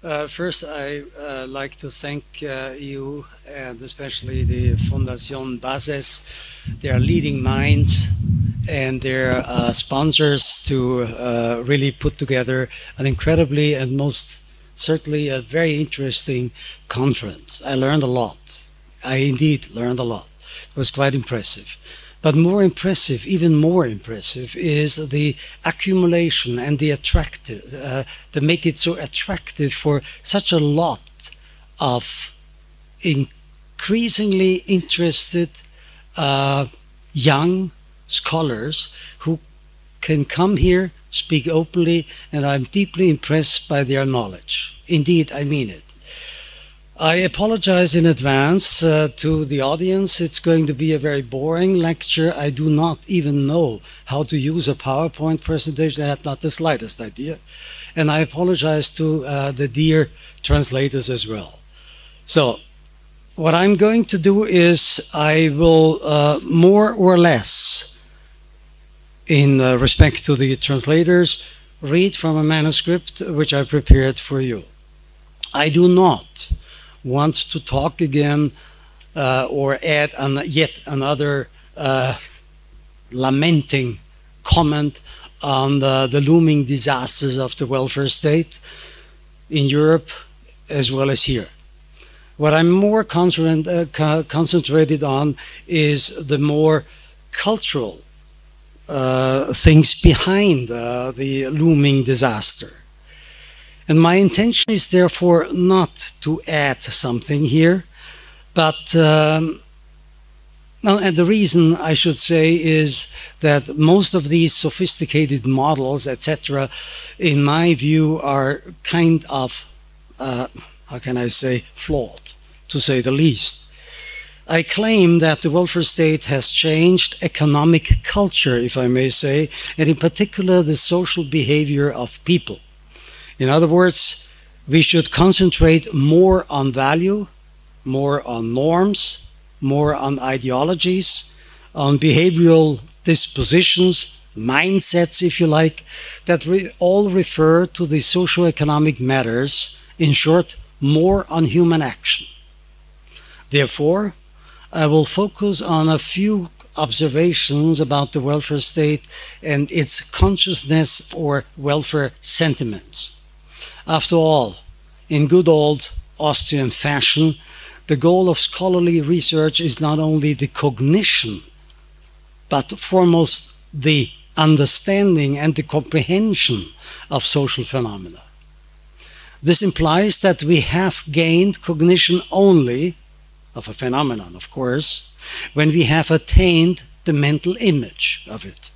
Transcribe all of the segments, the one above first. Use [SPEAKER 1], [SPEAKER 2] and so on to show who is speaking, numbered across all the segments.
[SPEAKER 1] First, I like to thank you and especially the Fundación Bases. They are leading minds and their sponsors to really put together an incredibly and most certainly a very interesting conference. I learned a lot. I indeed learned a lot. It was quite impressive. But more impressive, even more impressive, is the accumulation and the attractive, to make it so attractive for such a lot of increasingly interested young scholars who can come here, speak openly, and I'm deeply impressed by their knowledge. Indeed, I mean it. I apologize in advance to the audience. It's going to be a very boring lecture. I do not even know how to use a PowerPoint presentation. I had not the slightest idea. And I apologize to the dear translators as well. So what I'm going to do is I will more or less, in respect to the translators, read from a manuscript which I prepared for you. I do not want to talk again or add yet another lamenting comment on the looming disasters of the welfare state in Europe as well as here. What I'm more concentrated on is the more cultural things behind the looming disaster. And my intention is therefore not to add something here, but and the reason I should say is that most of these sophisticated models, etc., in my view, are kind of, how can I say, flawed, to say the least. I claim that the welfare state has changed economic culture, if I may say, and in particular the social behavior of people. In other words, we should concentrate more on value, more on norms, more on ideologies, on behavioral dispositions, mindsets, if you like, that all refer to the socio-economic matters. In short, more on human action. Therefore, I will focus on a few observations about the welfare state and its consciousness or welfare sentiments. After all, in good old Austrian fashion, the goal of scholarly research is not only the cognition, but foremost the understanding and the comprehension of social phenomena. This implies that we have gained cognition only of a phenomenon, of course, when we have attained the mental image of it.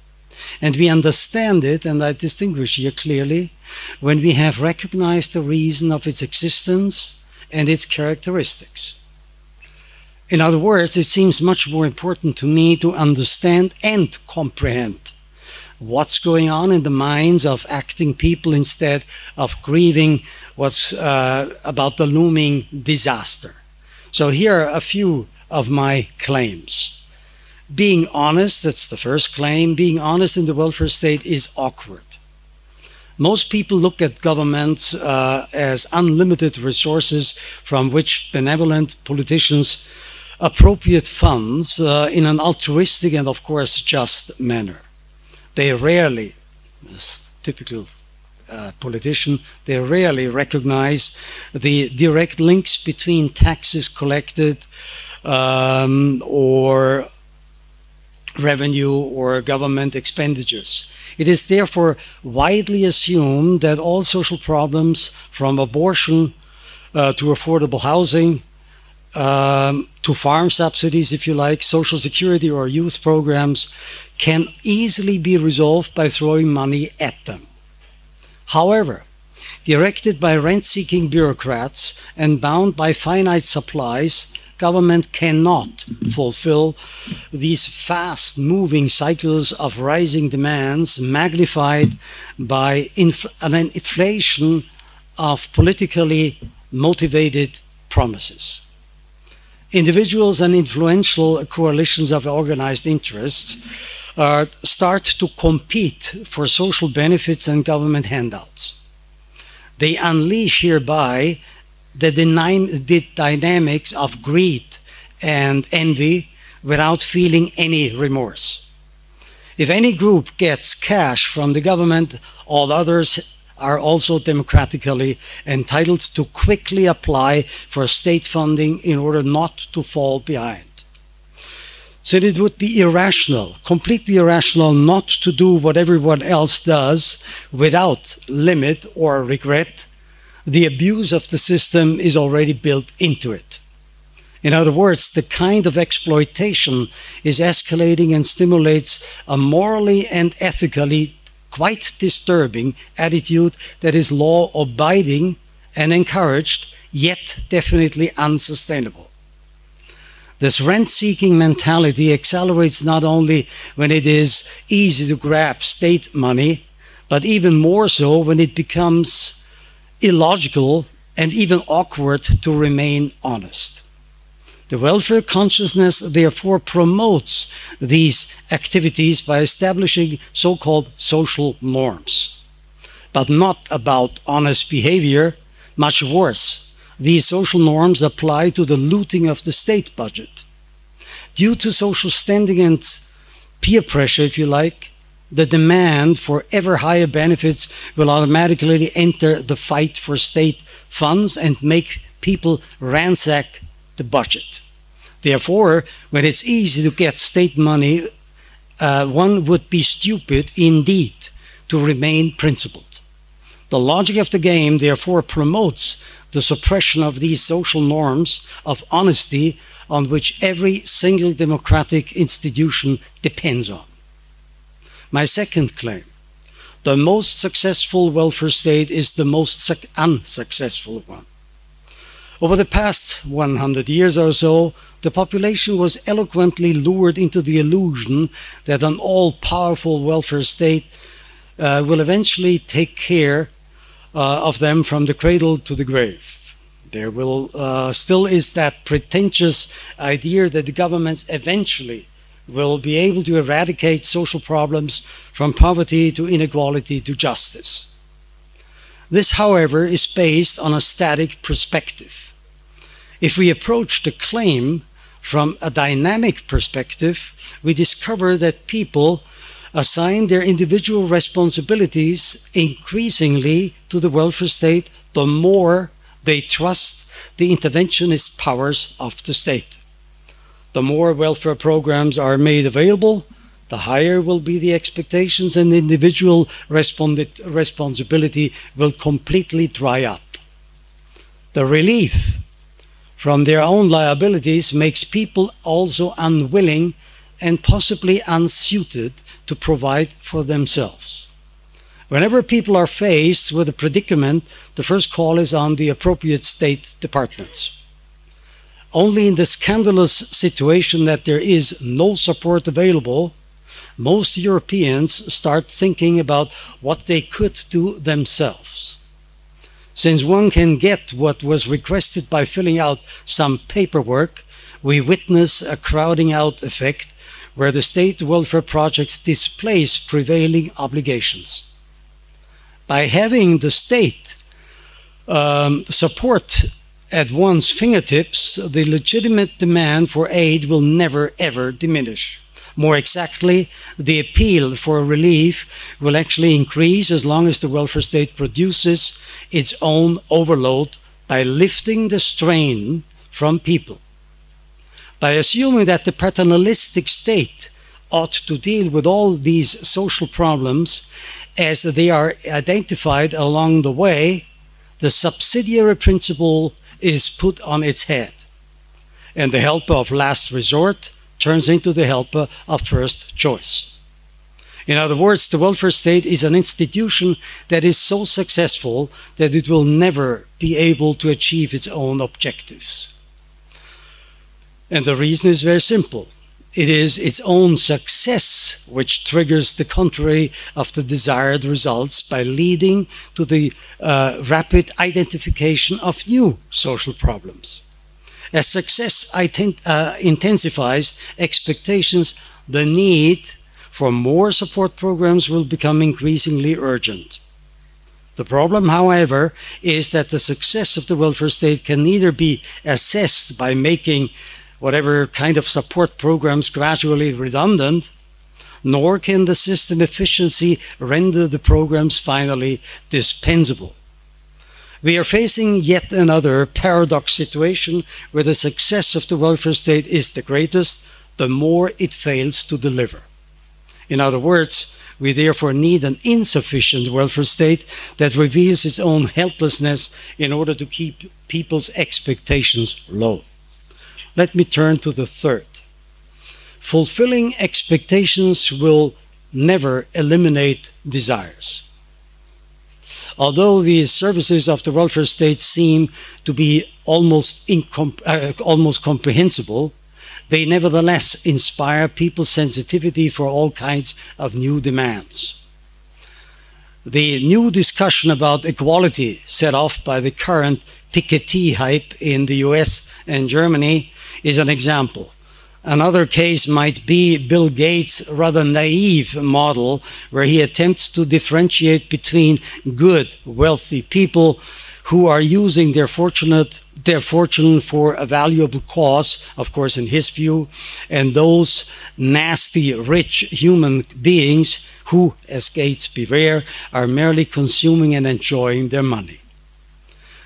[SPEAKER 1] And we understand it, and I distinguish here clearly, when we have recognized the reason of its existence and its characteristics. In other words, it seems much more important to me to understand and comprehend what's going on in the minds of acting people instead of grieving what's about the looming disaster. So here are a few of my claims. Being honest, that's the first claim, being honest in the welfare state is awkward. Most people look at governments as unlimited resources from which benevolent politicians appropriate funds in an altruistic and of course just manner. They rarely, as typical politician, they rarely recognize the direct links between taxes collected or revenue or government expenditures. It is therefore widely assumed that all social problems, from abortion to affordable housing, to farm subsidies, if you like, social security or youth programs, can easily be resolved by throwing money at them. However, directed by rent-seeking bureaucrats and bound by finite supplies, government cannot fulfill these fast-moving cycles of rising demands magnified by an inflation of politically motivated promises. Individuals and influential coalitions of organized interests start to compete for social benefits and government handouts. They unleash hereby the dynamics of greed and envy without feeling any remorse. If any group gets cash from the government, all others are also democratically entitled to quickly apply for state funding in order not to fall behind. So it would be irrational, completely irrational, not to do what everyone else does without limit or regret. The abuse of the system is already built into it. In other words, the kind of exploitation is escalating and stimulates a morally and ethically quite disturbing attitude that is law-abiding and encouraged, yet definitely unsustainable. This rent-seeking mentality accelerates not only when it is easy to grab state money, but even more so when it becomes illogical and even awkward to remain honest. The welfare consciousness therefore promotes these activities by establishing so-called social norms, but not about honest behavior. Much worse, these social norms apply to the looting of the state budget. Due to social standing and peer pressure, if you like, the demand for ever higher benefits will automatically enter the fight for state funds and make people ransack the budget. Therefore, when it's easy to get state money, one would be stupid indeed to remain principled. The logic of the game therefore promotes the suppression of these social norms of honesty on which every single democratic institution depends on. My second claim: the most successful welfare state is the most unsuccessful one. Over the past 100 years or so, the population was eloquently lured into the illusion that an all-powerful welfare state will eventually take care of them from the cradle to the grave. There will still is that pretentious idea that the governments eventually will be able to eradicate social problems from poverty to inequality to justice. This, however, is based on a static perspective. If we approach the claim from a dynamic perspective, we discover that people assign their individual responsibilities increasingly to the welfare state the more they trust the interventionist powers of the state. The more welfare programs are made available, the higher will be the expectations, and individual responsibility will completely dry up. The relief from their own liabilities makes people also unwilling and possibly unsuited to provide for themselves. Whenever people are faced with a predicament, the first call is on the appropriate state departments. Only in the scandalous situation that there is no support available, most Europeans start thinking about what they could do themselves. Since one can get what was requested by filling out some paperwork, we witness a crowding out effect where the state welfare projects displace prevailing obligations. By having the state support at one's fingertips, the legitimate demand for aid will never ever diminish. More exactly, the appeal for relief will actually increase as long as the welfare state produces its own overload by lifting the strain from people. By assuming that the paternalistic state ought to deal with all these social problems as they are identified along the way, the subsidiary principle is put on its head, and the helper of last resort turns into the helper of first choice. In other words, the welfare state is an institution that is so successful that it will never be able to achieve its own objectives. And the reason is very simple. It is its own success which triggers the contrary of the desired results by leading to the rapid identification of new social problems. As success intensifies expectations, the need for more support programs will become increasingly urgent. The problem, however, is that the success of the welfare state can neither be assessed by making whatever kind of support programs gradually redundant, nor can the system efficiency render the programs finally dispensable. We are facing yet another paradox situation where the success of the welfare state is the greatest, the more it fails to deliver. In other words, we therefore need an insufficient welfare state that reveals its own helplessness in order to keep people's expectations low. Let me turn to the third. Fulfilling expectations will never eliminate desires. Although the services of the welfare state seem to be almost comprehensible, they nevertheless inspire people's sensitivity for all kinds of new demands. The new discussion about equality set off by the current Piketty hype in the US and Germany is an example. Another case might be Bill Gates' rather naive model, where he attempts to differentiate between good, wealthy people who are using their fortune for a valuable cause, of course in his view, and those nasty, rich human beings who, as Gates beware, are merely consuming and enjoying their money.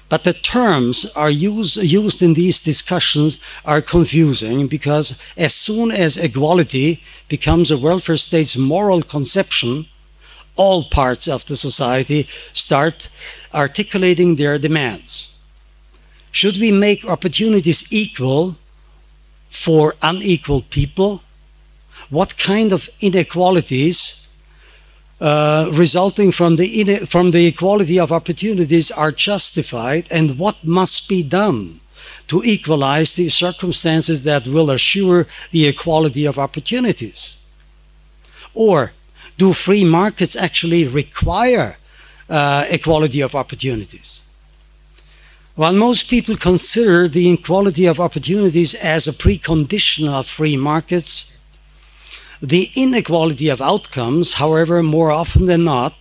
[SPEAKER 1] But the terms are used in these discussions are confusing, because as soon as equality becomes a welfare state's moral conception, all parts of the society start articulating their demands. Should we make opportunities equal for unequal people? What kind of inequalities resulting from the equality of opportunities are justified, and what must be done to equalize the circumstances that will assure the equality of opportunities? Or do free markets actually require equality of opportunities? While most people consider the equality of opportunities as a precondition of free markets, the inequality of outcomes, however, more often than not,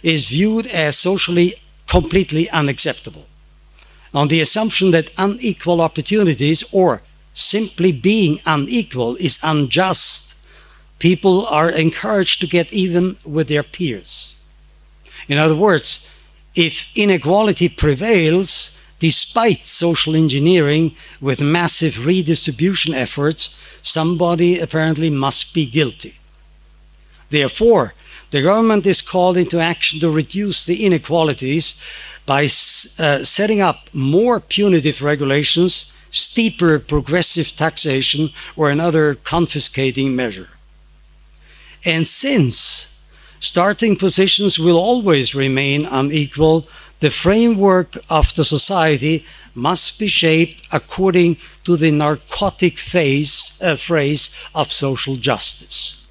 [SPEAKER 1] is viewed as socially completely unacceptable. On the assumption that unequal opportunities, or simply being unequal, is unjust, people are encouraged to get even with their peers. In other words, if inequality prevails, despite social engineering with massive redistribution efforts, somebody apparently must be guilty. Therefore, the government is called into action to reduce the inequalities by setting up more punitive regulations, steeper progressive taxation, or another confiscating measure. And since starting positions will always remain unequal, the framework of the society must be shaped according to the narcotic phrase of social justice.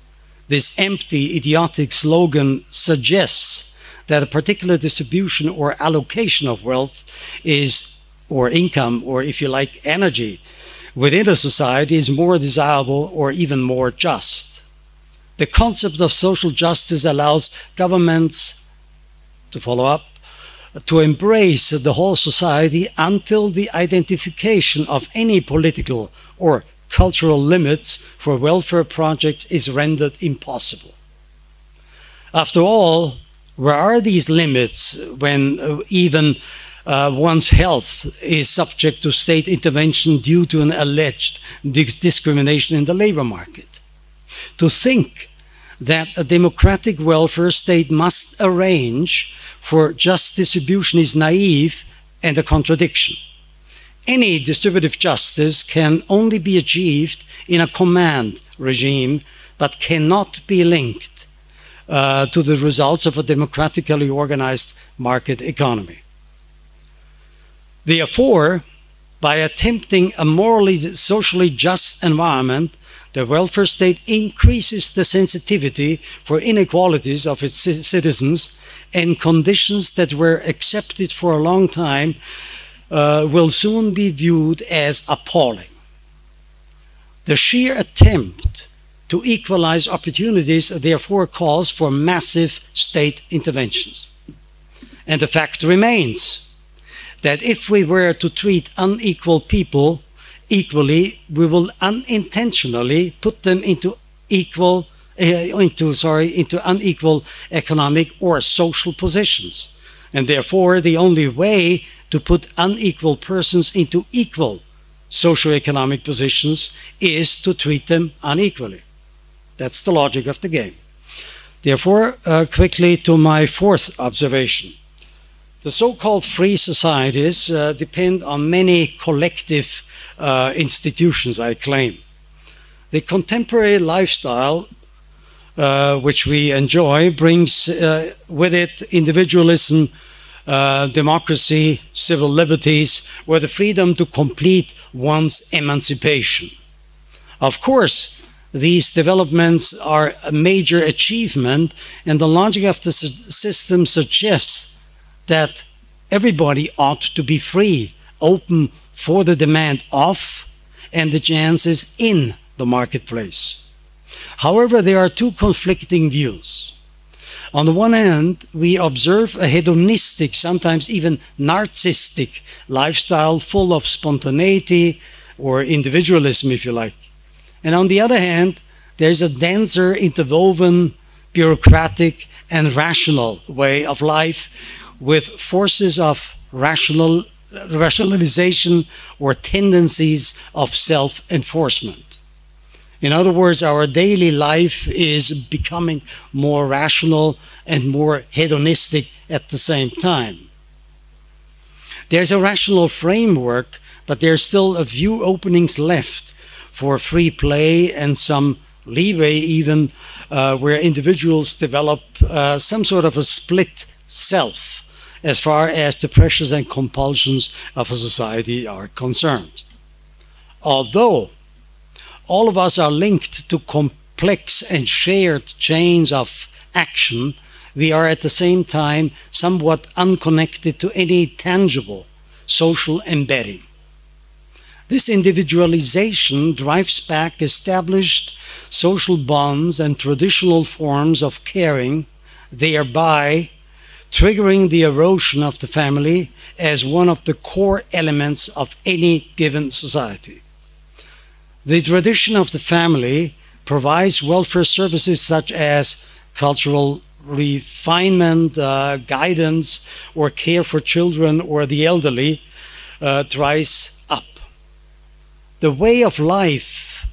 [SPEAKER 1] This empty, idiotic slogan suggests that a particular distribution or allocation of wealth is, or income, or if you like, energy, within a society is more desirable or even more just. The concept of social justice allows governments, to follow up, to embrace the whole society until the identification of any political or cultural limits for welfare projects is rendered impossible. After all, where are these limits when even one's health is subject to state intervention due to an alleged discrimination in the labor market? To think that a democratic welfare state must arrange for just distribution is naive and a contradiction. Any distributive justice can only be achieved in a command regime, but cannot be linked to the results of a democratically organized market economy. Therefore, by attempting a morally, socially just environment, the welfare state increases the sensitivity for inequalities of its citizens, and conditions that were accepted for a long time will soon be viewed as appalling. The sheer attempt to equalize opportunities therefore calls for massive state interventions. And the fact remains that if we were to treat unequal people equally, we will unintentionally put them into unequal economic or social positions. And therefore, the only way to put unequal persons into equal socioeconomic positions is to treat them unequally. That's the logic of the game. Therefore, quickly to my fourth observation. The so-called free societies depend on many collective institutions, I claim. The contemporary lifestyle which we enjoy brings with it individualism, democracy, civil liberties, or the freedom to complete one's emancipation. Of course, these developments are a major achievement, and the logic of the system suggests that everybody ought to be free, open for the demand of and the chances in the marketplace. However, there are two conflicting views. On the one hand, we observe a hedonistic, sometimes even narcissistic lifestyle full of spontaneity or individualism, if you like. And on the other hand, there's a denser, interwoven, bureaucratic, and rational way of life with forces of rationalization or tendencies of self-enforcement. In other words, our daily life is becoming more rational and more hedonistic at the same time. There's a rational framework, but there's still a few openings left for free play and some leeway even where individuals develop some sort of a split self as far as the pressures and compulsions of a society are concerned. Although all of us are linked to complex and shared chains of action, we are at the same time somewhat unconnected to any tangible social embedding. This individualization drives back established social bonds and traditional forms of caring, thereby triggering the erosion of the family as one of the core elements of any given society. The tradition of the family provides welfare services such as cultural refinement, guidance, or care for children or the elderly dries up. The way of life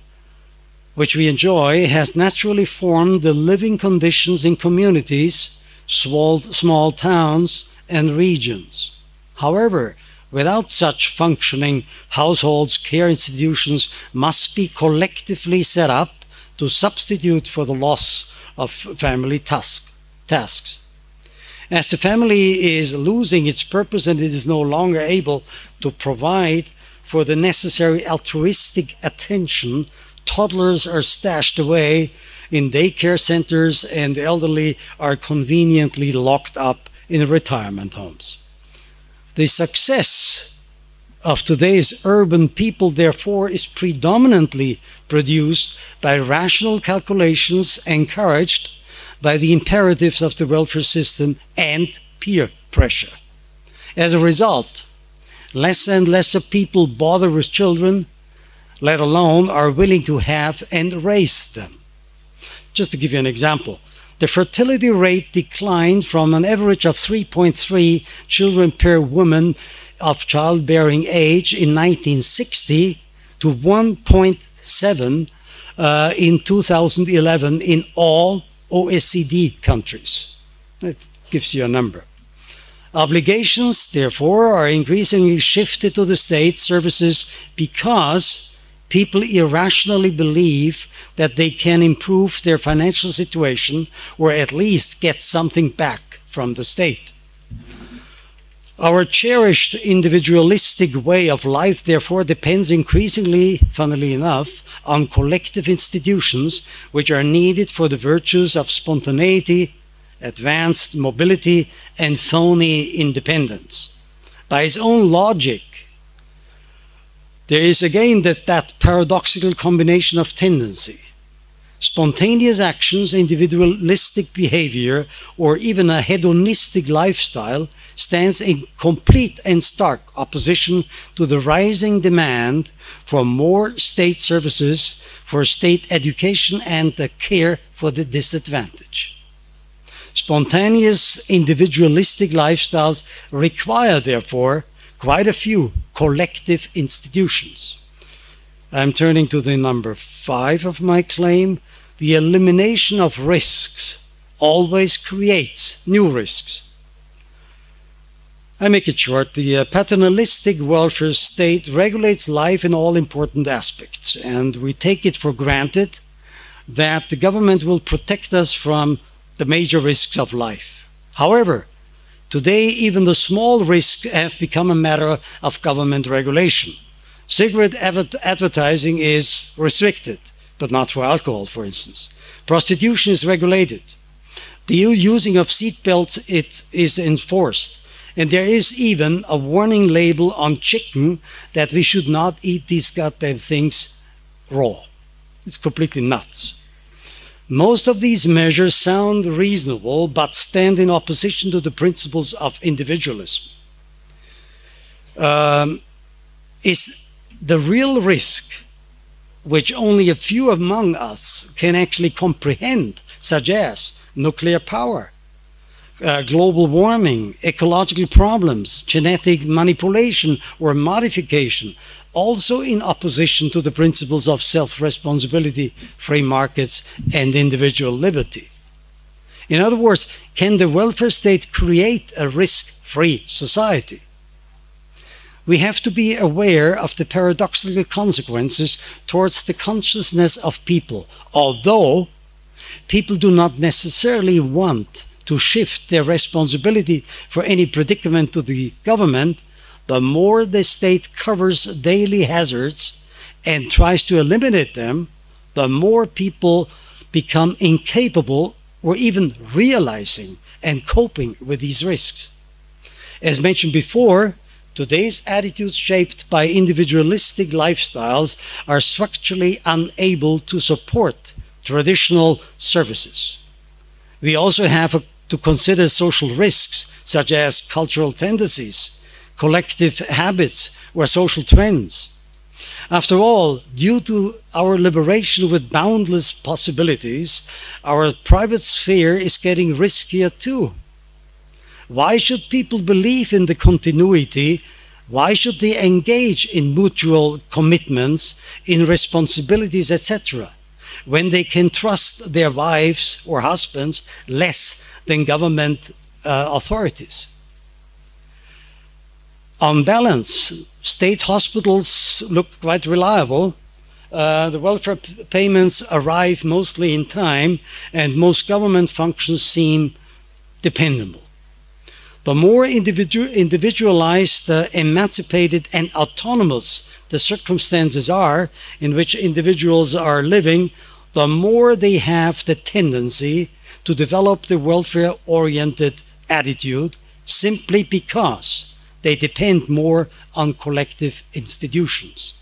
[SPEAKER 1] which we enjoy has naturally formed the living conditions in communities, small towns, and regions. However, without such functioning households, care institutions must be collectively set up to substitute for the loss of family tasks. As the family is losing its purpose and it is no longer able to provide for the necessary altruistic attention, toddlers are stashed away in daycare centers and the elderly are conveniently locked up in retirement homes. The success of today's urban people, therefore, is predominantly produced by rational calculations encouraged by the imperatives of the welfare system and peer pressure. As a result, less and less people bother with children, let alone are willing to have and raise them. Just to give you an example, the fertility rate declined from an average of 3.3 children per woman of childbearing age in 1960 to 1.7 in 2011 in all OECD countries. That gives you a number. Obligations, therefore, are increasingly shifted to the state services because people irrationally believe that they can improve their financial situation or at least get something back from the state. Our cherished individualistic way of life, therefore, depends increasingly, funnily enough, on collective institutions which are needed for the virtues of spontaneity, advanced mobility, and phony independence. By its own logic, there is again that paradoxical combination of tendency. Spontaneous actions, individualistic behavior, or even a hedonistic lifestyle stands in complete and stark opposition to the rising demand for more state services, for state education, and the care for the disadvantaged. Spontaneous individualistic lifestyles require, therefore, quite a few collective institutions. I'm turning to the number 5 of my claim. The elimination of risks always creates new risks. I make it short. The paternalistic welfare state regulates life in all important aspects, and we take it for granted that the government will protect us from the major risks of life. However, today even the small risks have become a matter of government regulation. Cigarette advertising is restricted, but not for alcohol, for instance. Prostitution is regulated. The using of seatbelts is enforced. And there is even a warning label on chicken that we should not eat these goddamn things raw. It's completely nuts. Most of these measures sound reasonable, but stand in opposition to the principles of individualism. Is the real risk, which only a few among us can actually comprehend, such as nuclear power, global warming, ecological problems, genetic manipulation or modification, also in opposition to the principles of self-responsibility, free markets, and individual liberty. In other words, can the welfare state create a risk-free society? We have to be aware of the paradoxical consequences towards the consciousness of people. Although people do not necessarily want to shift their responsibility for any predicament to the government, the more the state covers daily hazards and tries to eliminate them, the more people become incapable or even realizing and coping with these risks. As mentioned before, today's attitudes shaped by individualistic lifestyles are structurally unable to support traditional services. We also have to consider social risks such as cultural tendencies, collective habits, or social trends. After all, due to our liberation with boundless possibilities, our private sphere is getting riskier too. Why should people believe in the continuity? Why should they engage in mutual commitments, in responsibilities, etc., when they can trust their wives or husbands less than government authorities? On balance, state hospitals look quite reliable. The welfare payments arrive mostly in time, and most government functions seem dependable. The more individualized, emancipated, and autonomous the circumstances are in which individuals are living, the more they have the tendency to develop the welfare-oriented attitude, simply because they depend more on collective institutions.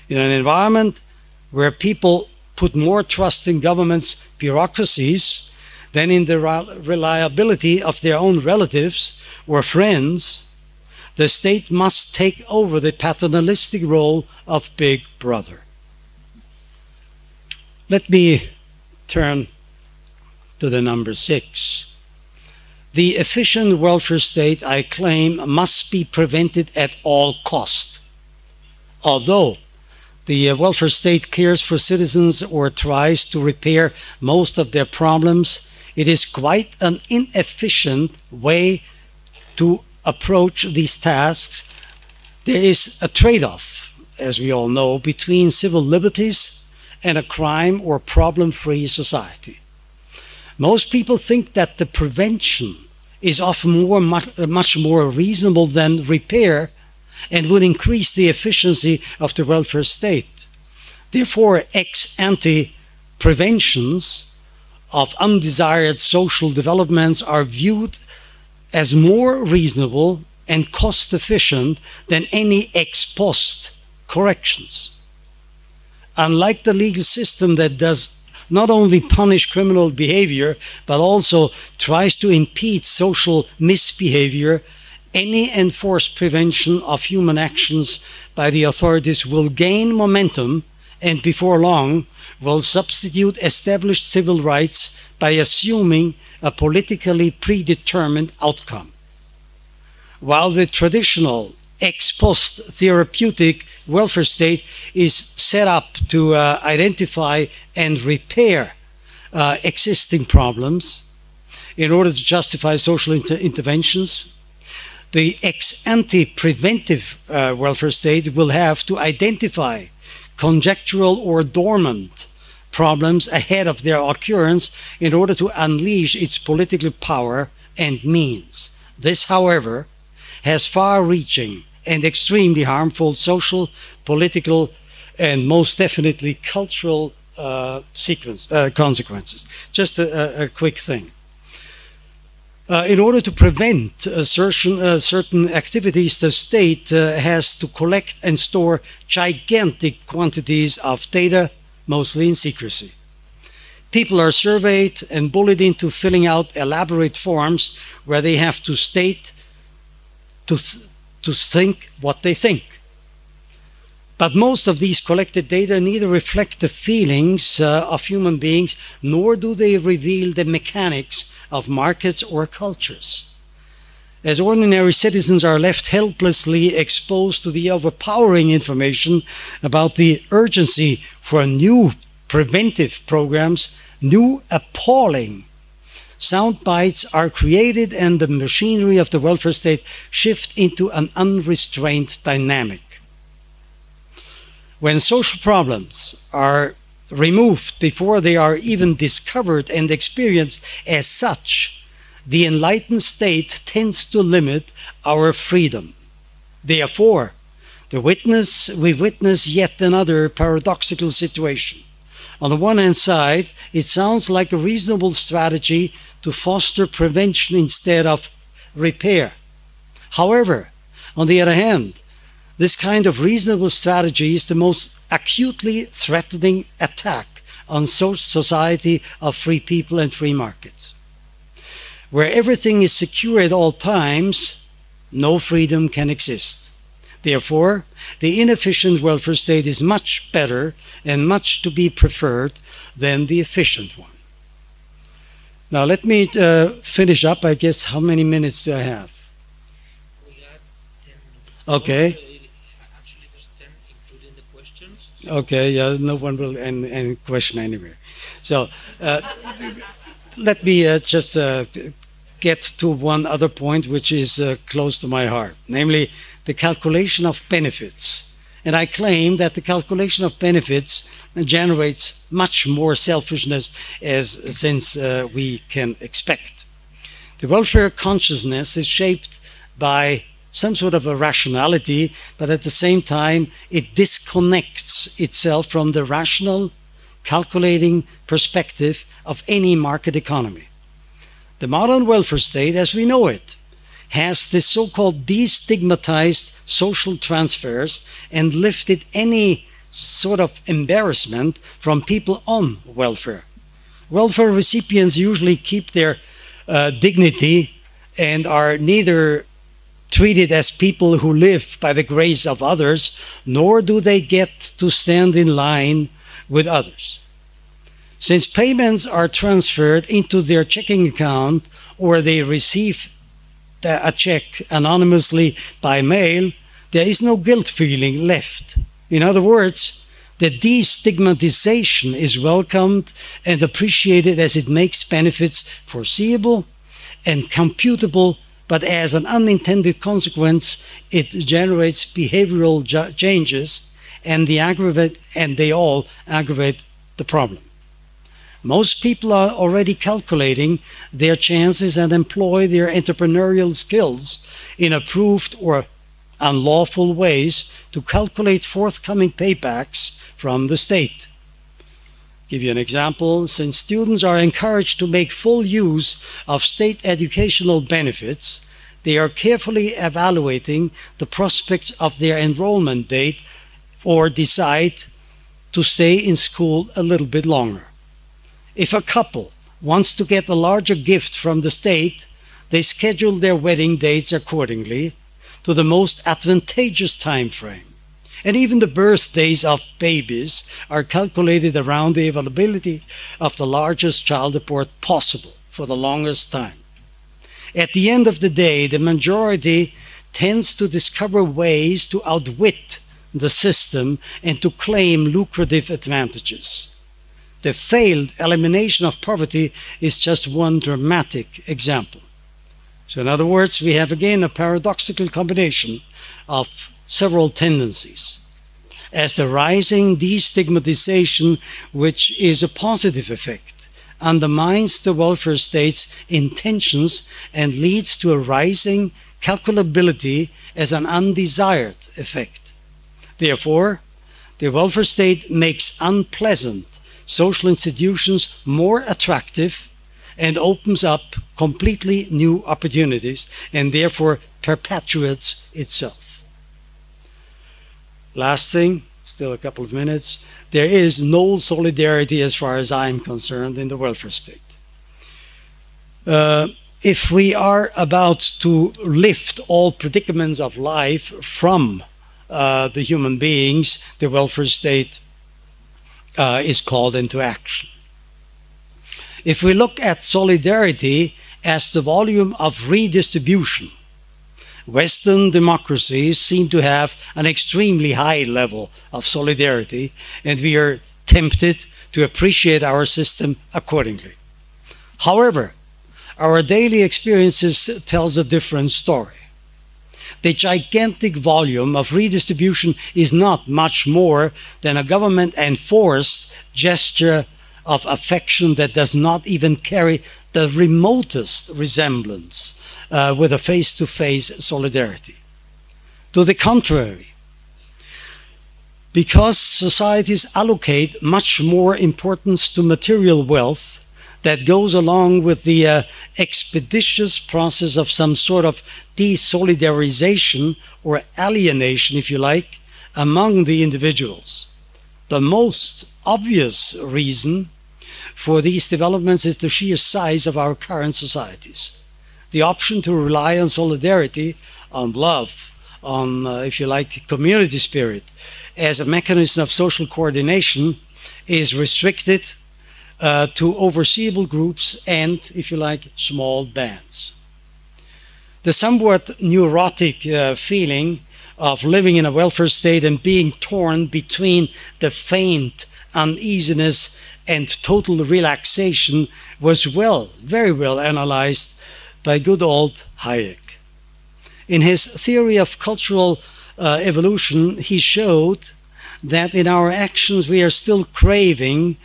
[SPEAKER 1] In an environment where people put more trust in government's bureaucracies than in the reliability of their own relatives or friends, the state must take over the paternalistic role of Big Brother. Let me turn to the number 6. The efficient welfare state, I claim, must be prevented at all cost. Although the welfare state cares for citizens or tries to repair most of their problems, it is quite an inefficient way to approach these tasks. There is a trade-off, as we all know, between civil liberties and a crime or problem-free society. Most people think that the prevention is often much more reasonable than repair and would increase the efficiency of the welfare state. Therefore, ex-ante preventions of undesired social developments are viewed as more reasonable and cost-efficient than any ex-post corrections. Unlike the legal system that does not only punish criminal behavior, but also tries to impede social misbehavior, any enforced prevention of human actions by the authorities will gain momentum and before long will substitute established civil rights by assuming a politically predetermined outcome. While the traditional ex post therapeutic welfare state is set up to identify and repair existing problems in order to justify social interventions, the ex ante preventive welfare state will have to identify conjectural or dormant problems ahead of their occurrence in order to unleash its political power and means. This, however, has far-reaching and extremely harmful social, political, and most definitely cultural consequences. Just a quick thing. In order to prevent certain activities, the state has to collect and store gigantic quantities of data, mostly in secrecy. People are surveyed and bullied into filling out elaborate forms where they have to state to think what they think. But most of these collected data neither reflect the feelings of human beings, nor do they reveal the mechanics of markets or cultures. As ordinary citizens are left helplessly exposed to the overpowering information about the urgency for new preventive programs, new appalling sound bites are created and the machinery of the welfare state shift into an unrestrained dynamic. When social problems are removed before they are even discovered and experienced as such, the enlightened state tends to limit our freedom. Therefore, we witness yet another paradoxical situation. On the one hand side, it sounds like a reasonable strategy to foster prevention instead of repair. However, on the other hand, this kind of reasonable strategy is the most acutely threatening attack on society of free people and free markets. Where everything is secure at all times, no freedom can exist. Therefore, the inefficient welfare state is much better and much to be preferred than the efficient one. Now let me finish up. I guess, how many minutes do I have?
[SPEAKER 2] We got 10 minutes.
[SPEAKER 1] Okay.
[SPEAKER 2] Actually, there's 10 including the questions.
[SPEAKER 1] Okay, yeah, no one will any question anyway. So let me just get to one other point which is close to my heart, namely the calculation of benefits. And I claim that the calculation of benefits generates much more selfishness since we can expect. The welfare consciousness is shaped by some sort of a rationality, but at the same time it disconnects itself from the rational, calculating perspective of any market economy. The modern welfare state, as we know it, has this so-called destigmatized social transfers and lifted any sort of embarrassment from people on welfare. Welfare recipients usually keep their dignity and are neither treated as people who live by the grace of others, nor do they get to stand in line with others. Since payments are transferred into their checking account or they receive a check anonymously by mail, there is no guilt feeling left. In other words, the destigmatization is welcomed and appreciated as it makes benefits foreseeable and computable, but as an unintended consequence, it generates behavioral changes and they all aggravate the problem. Most people are already calculating their chances and employ their entrepreneurial skills in approved or unlawful ways to calculate forthcoming paybacks from the state. Give you an example. Since students are encouraged to make full use of state educational benefits, they are carefully evaluating the prospects of their enrollment date or decide to stay in school a little bit longer. If a couple wants to get a larger gift from the state, they schedule their wedding dates accordingly to the most advantageous time frame. And even the birthdays of babies are calculated around the availability of the largest child support possible for the longest time. At the end of the day, the majority tends to discover ways to outwit the system and to claim lucrative advantages. The failed elimination of poverty is just one dramatic example. So in other words, we have again a paradoxical combination of several tendencies. As the rising destigmatization, which is a positive effect, undermines the welfare state's intentions and leads to a rising calculability as an undesired effect. Therefore, the welfare state makes unpleasant social institutions more attractive and opens up completely new opportunities and therefore perpetuates itself. Last thing, still a couple of minutes, there is no solidarity as far as I'm concerned in the welfare state. If we are about to lift all predicaments of life from the human beings, the welfare state is called into action. If we look at solidarity as the volume of redistribution, Western democracies seem to have an extremely high level of solidarity, and we are tempted to appreciate our system accordingly. However, our daily experiences tells a different story. The gigantic volume of redistribution is not much more than a government-enforced gesture of affection that does not even carry the remotest resemblance with a face-to-face solidarity. To the contrary, because societies allocate much more importance to material wealth that goes along with the expeditious process of some sort of desolidarization or alienation, if you like, among the individuals. The most obvious reason for these developments is the sheer size of our current societies. The option to rely on solidarity, on love, on, if you like, community spirit, as a mechanism of social coordination is restricted to overseeable groups and, if you like, small bands. The somewhat neurotic feeling of living in a welfare state and being torn between the faint uneasiness and total relaxation was very well analyzed by good old Hayek. In his theory of cultural evolution, he showed that in our actions we are still craving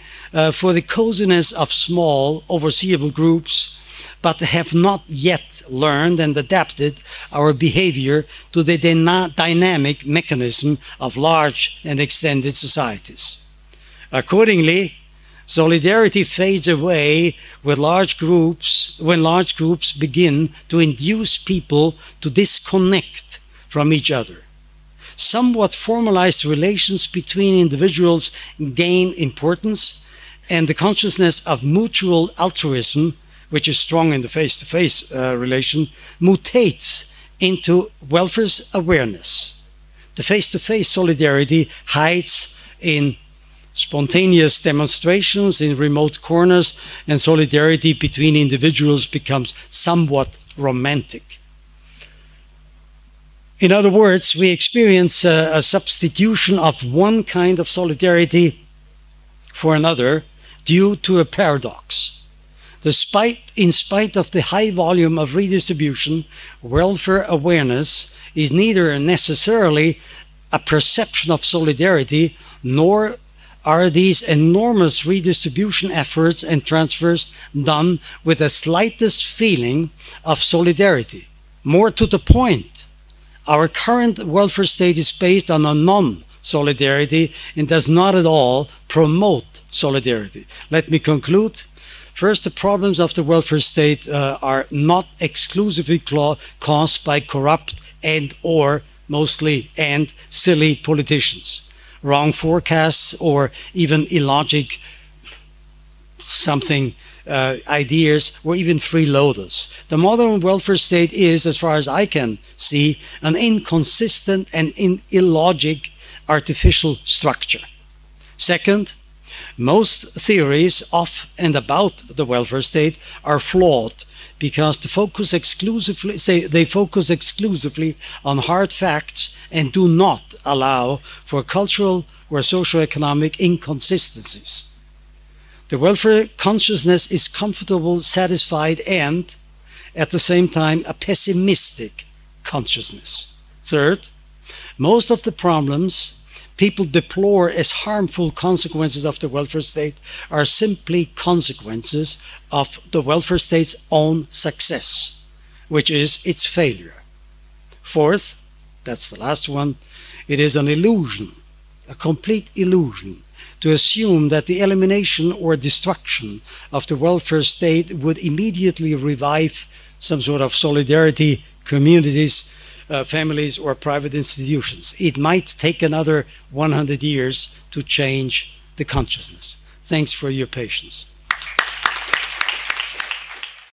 [SPEAKER 1] for the coziness of small, overseeable groups, but have not yet learned and adapted our behavior to the dynamic mechanism of large and extended societies. Accordingly, solidarity fades away when large groups begin to induce people to disconnect from each other. Somewhat formalized relations between individuals gain importance, and the consciousness of mutual altruism, which is strong in the face-to-face relation, mutates into welfare's awareness. The face-to-face solidarity hides in spontaneous demonstrations in remote corners, and solidarity between individuals becomes somewhat romantic. In other words, we experience a substitution of one kind of solidarity for another due to a paradox. In spite of the high volume of redistribution, welfare awareness is neither necessarily a perception of solidarity, nor are these enormous redistribution efforts and transfers done with the slightest feeling of solidarity. More to the point, our current welfare state is based on a non-solidarity and does not at all promote solidarity. Let me conclude. First, the problems of the welfare state are not exclusively caused by corrupt and/or mostly silly politicians, wrong forecasts, or even illogic something ideas or even freeloaders. The modern welfare state is, as far as I can see, an inconsistent and illogic artificial structure. Second, most theories of and about the welfare state are flawed because they focus exclusively on hard facts and do not allow for cultural or socioeconomic inconsistencies. The welfare consciousness is comfortable, satisfied, and at the same time a pessimistic consciousness. Third, most of the problems people deplore as harmful consequences of the welfare state are simply consequences of the welfare state's own success, which is its failure. Fourth, that's the last one, it is an illusion, a complete illusion, to assume that the elimination or destruction of the welfare state would immediately revive some sort of solidarity, communities, families, or private institutions. It might take another 100 years to change the consciousness. Thanks for your patience.